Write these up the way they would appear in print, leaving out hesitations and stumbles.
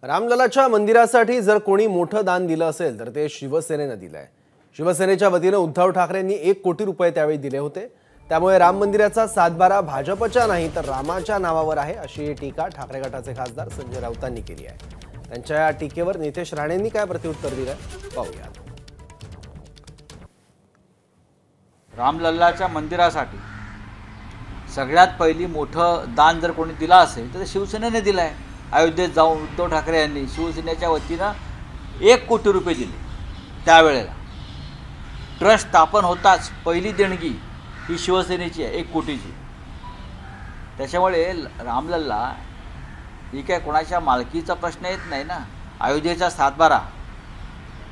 रामललाच्या मंदिरासाठी जर कोणी मोठं दान दिलं असेल तर ते शिवसेनेने दिलंय। शिवसेनेच्या वतीने उद्धव ठाकरेंनी 1 कोटी रुपये त्यावेळी दिले होते। त्यामुळे राम मंदिराचा सातबारा भाजपच्या नाही तर रामाच्या नावावर आहे अशी टीका ठाकरे गटाचे खासदार संजय राऊतांनी केली आहे। त्यांच्या या टीकेवर नितेश राणेंनी काय प्रत्युत्तर दिलंय पाहूया। रामलल्लाच्या मंदिरासाठी सगळ्यात पहिली मोठं दान जर कोणी दिला असेल तर शिवसेनेने दिलं आहे। अयोध्येत जाऊन उद्धव ठाकरे यांनी शिवसेनेच्या वतीनं 1 कोटी रुपये दिले। त्यावेळेला ट्रस्ट स्थापन होताच पहिली देणगी ही शिवसेनेची आहे 1 कोटीची। त्याच्यामुळे रामलल्ला ही काय कोणाच्या मालकीचा प्रश्न येत नाही ना। अयोध्येचा सातबारा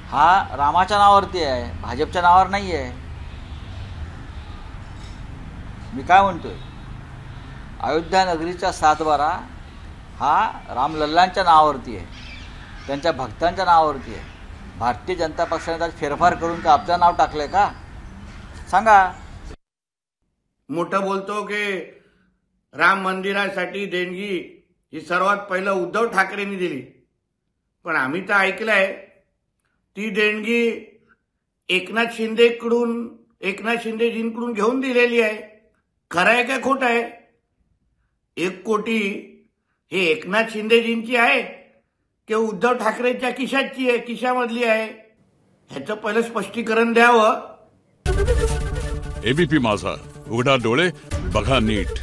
हा रामाच्या नावावरती आहे, भाजपच्या नावावर नाही आहे। मी काय म्हणतोय, अयोध्या नगरीचा सातबारा हा रामलल्लांच्या नावावरती आहे, त्यांच्या भक्तांच्या नावावरती आहे। भारतीय जनता पक्षाने त्यात फेरफार करून का आपलं नाव टाकलंय का सांगा। मोठं बोलतो की राम मंदिरासाठी देणगी ही सर्वात पहिलं उद्धव ठाकरेंनी दिली, पण आम्ही तर ऐकलंय ती देणगी एकनाथ शिंदेजींकडून घेऊन दिलेली आहे। खरं आहे का खोटं आहे? 1 कोटी हे एकनाथ शिंदेजींची आहे की उद्धव ठाकरेंच्या खिशामधली आहे? ह्याचं पहिलं स्पष्टीकरण द्यावं। एबीपी माझा, उघडा डोळे बघा नीट।